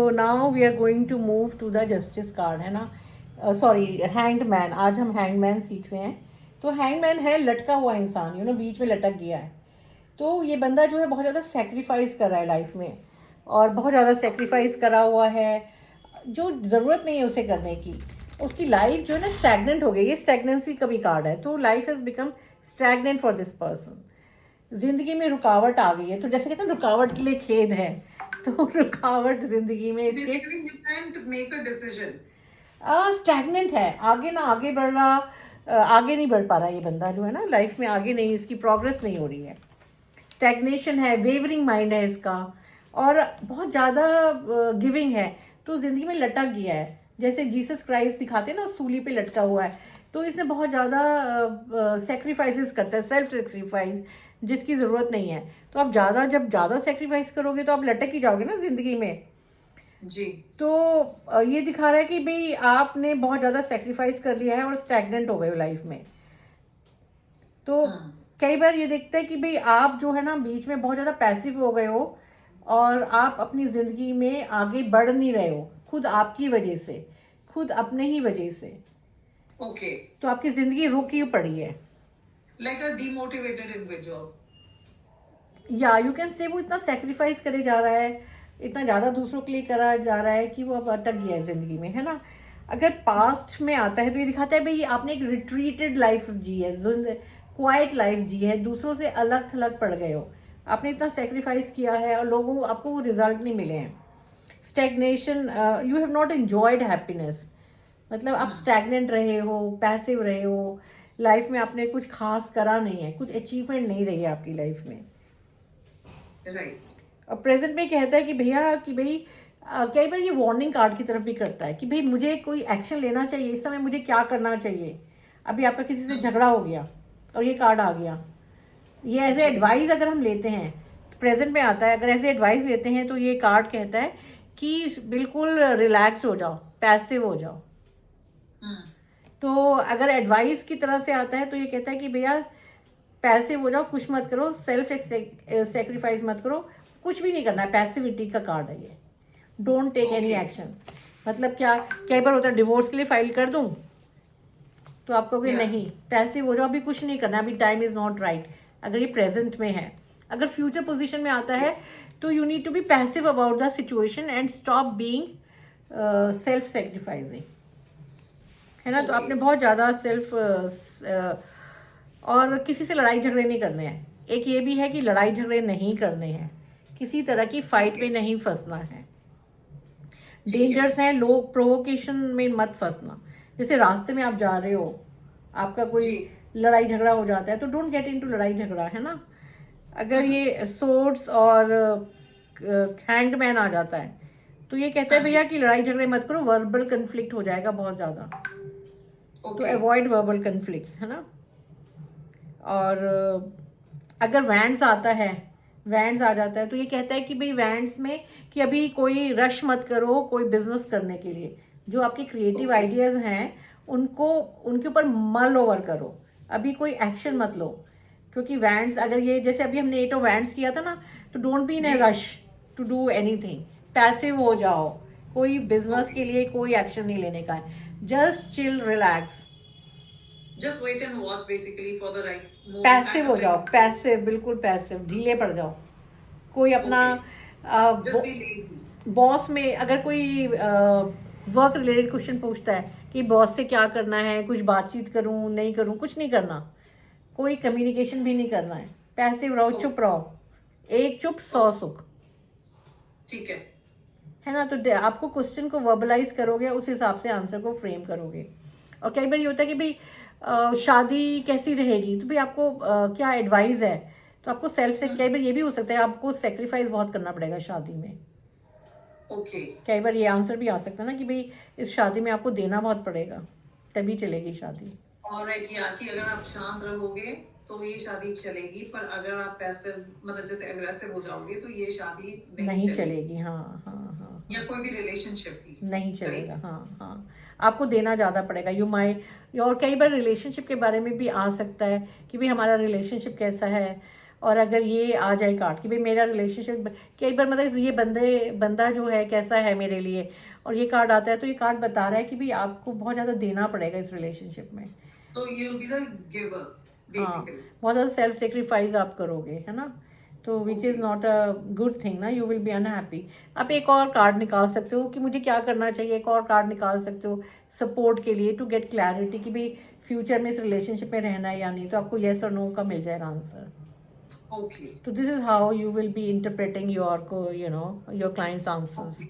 तो now we are going to move to the justice card, है ना, sorry hanged man. आज हम हैंग मैन सीख रहे हैं। तो हैंग मैन है लटका हुआ इंसान, बीच में लटक गया है। तो ये बंदा जो है बहुत ज़्यादा सेक्रीफाइस कर रहा है लाइफ में, और बहुत ज़्यादा सेक्रीफाइस करा हुआ है जो ज़रूरत नहीं है उसे करने की। उसकी लाइफ जो है ना स्टैगनेंट हो गई, ये स्टैगनेंसी का भी कार्ड है। तो life has become stagnant for this person. जिंदगी में रुकावट आ गई है, तो जैसे कहते हैं रुकावट के लिए खेद है। तो रुकावट जिंदगी में इसके Basically, you can't make a decision. Stagnant है, आगे ना आगे बढ़ रहा, आगे नहीं बढ़ पा रहा ये बंदा जो है ना, लाइफ में आगे नहीं, इसकी प्रोग्रेस नहीं हो रही है। स्टैग्नेशन है, वेवरिंग माइंड है इसका, और बहुत ज़्यादा गिविंग है। तो ज़िंदगी में लटक गया है, जैसे जीसस क्राइस्ट दिखाते हैं ना, सूली पे लटका हुआ है। तो इसने बहुत ज़्यादा सेक्रीफाइसेस करता है, सेल्फ सेक्रीफाइस, जिसकी ज़रूरत नहीं है। तो आप जब ज़्यादा सेक्रीफाइस करोगे तो आप लटक ही जाओगे ना ज़िंदगी में। जी। तो ये दिखा रहा है कि भाई आपने बहुत ज़्यादा सेक्रीफाइस कर लिया है और स्टैगनेंट हो गए हो लाइफ में। तो कई बार ये देखता है कि भाई आप जो है ना बीच में बहुत ज़्यादा पैसिव हो गए हो, और आप अपनी ज़िंदगी में आगे बढ़ नहीं रहे हो, खुद आपकी वजह से, खुद अपने ही वजह से। ओके। तो आपकी ज़िंदगी रुक ही पड़ी है, Like a demotivated individual. या यू कैन से वो इतना सेक्रीफाइस करे जा रहा है, इतना ज़्यादा दूसरों के लिए करा जा रहा है कि वो अब अटक गया है ज़िंदगी में, है ना। अगर पास्ट में आता है तो ये दिखाता है भाई आपने एक रिट्रीटेड लाइफ जी है, क्वाइट लाइफ जी है, दूसरों से अलग थलग पड़ गए हो, आपने इतना सेक्रीफाइस किया है और लोगों आपको वो रिजल्ट नहीं मिले हैं। Stagnation, you have not enjoyed happiness, मतलब आप स्टैगनेंट रहे हो, पैसिव रहे हो, लाइफ में आपने कुछ खास करा नहीं है, कुछ अचीवमेंट नहीं रही है आपकी लाइफ में। राइट। और प्रेजेंट में कहता है कि भैया कि भाई कई बार ये वार्निंग कार्ड की तरफ भी करता है कि भाई मुझे कोई एक्शन लेना चाहिए, इस समय मुझे क्या करना चाहिए। अभी आपका किसी से झगड़ा हो गया और ये कार्ड आ गया, ये एज ए एडवाइस अगर हम लेते हैं, प्रेजेंट में आता है, अगर ऐसे एडवाइस लेते हैं तो ये कार्ड कहता है कि बिल्कुल रिलैक्स हो जाओ, पैसिव हो जाओ। तो अगर एडवाइस की तरह से आता है तो ये कहता है कि भैया पैसिव हो जाओ, कुछ मत करो, सेल्फ सेक्रीफाइस मत करो, कुछ भी नहीं करना है। पैसिविटी का कार्ड है ये, डोंट टेक एनी एक्शन। मतलब क्या, कई बार होता है डिवोर्स के लिए फाइल कर दूं, तो आप कहोगे नहीं, पैसिव हो जाओ, अभी कुछ नहीं करना, अभी टाइम इज़ नॉट राइट, अगर ये प्रेजेंट में है। अगर फ्यूचर पोजीशन में आता है तो you need to be passive about the situation and stop being self sacrificing, है ना। तो आपने बहुत ज़्यादा सेल्फ और किसी से लड़ाई झगड़े नहीं करने हैं। एक ये भी है कि लड़ाई झगड़े नहीं करने हैं, किसी तरह की फाइट में नहीं फंसना है। डेंजर्स हैं, लोग प्रोवोकेशन में मत फंसना। जैसे रास्ते में आप जा रहे हो, आपका कोई लड़ाई झगड़ा हो जाता है तो डोंट गेट इनटू लड़ाई झगड़ा, है ना। अगर ये सोर्ड्स और हैंगमैन आ जाता है तो ये कहता है भैया कि लड़ाई झगड़े मत करो, वर्बल कन्फ्लिक्ट हो जाएगा बहुत ज़्यादा। तो अवॉइड वर्बल कन्फ्लिक्ट्स, है ना। और अगर वैंड्स आता है, वैंड्स आ जाता है तो ये कहता है कि भाई वैंड्स में कि अभी कोई रश मत करो कोई बिजनेस करने के लिए। जो आपके क्रिएटिव आइडियाज़ हैं उनको, उनके ऊपर मल ओवर करो, अभी कोई एक्शन मत लो। क्योंकि वैंड्स, अगर ये जैसे अभी हमने 8 ऑफ वैंड्स किया था ना, तो don't be in a rush to do anything, passive हो जाओ, कोई बिजनेस के लिए कोई एक्शन नहीं लेने का है, just chill relax, Just wait and watch basically for the right moment. Passive हो जाओ, पैसिव, बिल्कुल पैसिव, ढीले पड़ जाओ। कोई अपना Just be lazy. बॉस में अगर कोई वर्क रिलेटेड क्वेश्चन पूछता है कि बॉस से क्या करना है, कुछ बातचीत करूं नहीं करूं, कुछ नहीं करना, कोई कम्युनिकेशन भी नहीं करना है, पैसिव रहो, चुप रहो, एक चुप 100 सुख, ठीक है ना। तो आपको क्वेश्चन को वर्बलाइज करोगे, उस हिसाब से आंसर को फ्रेम करोगे। और कई बार ये होता है कि भाई शादी कैसी रहेगी, तो भाई आपको क्या एडवाइस है, तो आपको सेल्फ से, कई बार ये भी हो सकता है आपको सेक्रीफाइस बहुत करना पड़ेगा शादी में। कई बार ये आंसर भी आ सकता है ना कि भाई इस शादी में आपको देना बहुत पड़ेगा, तभी चलेगी शादी। ऑलराइट, या कि अगर आप शांत रहोगे तो ये शादी चलेगी, पर अगर आप पैसिव मतलब जैसे अग्रेसिव हो जाओगे तो ये शादी नहीं चलेगी। हाँ हाँ हाँ, या कोई भी रिलेशनशिप भी नहीं चलेगा। हाँ हाँ, आपको देना ज़्यादा पड़ेगा, यू माइट। और कई बार रिलेशनशिप के बारे में भी आ सकता है कि भाई हमारा रिलेशनशिप कैसा है, और अगर ये आ जाए कार्ड कि भाई मेरा रिलेशनशिप, कई बार मतलब ये बंदा जो है कैसा है मेरे लिए, और ये कार्ड आता है तो ये कार्ड बता रहा है कि भाई आपको बहुत ज़्यादा देना पड़ेगा इस रिलेशनशिप में। So you'll be the giver, हाँ, basically. बहुत ज़्यादा सेल्फ सेक्रीफाइस आप करोगे, है ना, तो which is Okay. Not a good thing ना, यू विल बी अनहैप्पी। आप एक और कार्ड निकाल सकते हो कि मुझे क्या करना चाहिए, एक और कार्ड निकाल सकते हो सपोर्ट के लिए, टू गेट क्लैरिटी कि भाई फ्यूचर में इस रिलेशनशिप में रहना है या नहीं, तो आपको येस और नो का मिल जाएगा आंसर। Okay. तो this is how you will be interpreting your your clients answers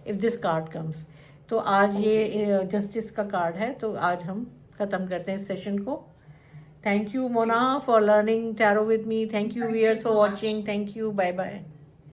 if this card comes. तो आज ये जस्टिस का कार्ड है, तो आज हम ख़त्म करते हैं इस सेशन को। Thank you, Mona, for learning tarot with me. Thank you, Thank you viewers, for so much. watching. Thank you. Bye bye.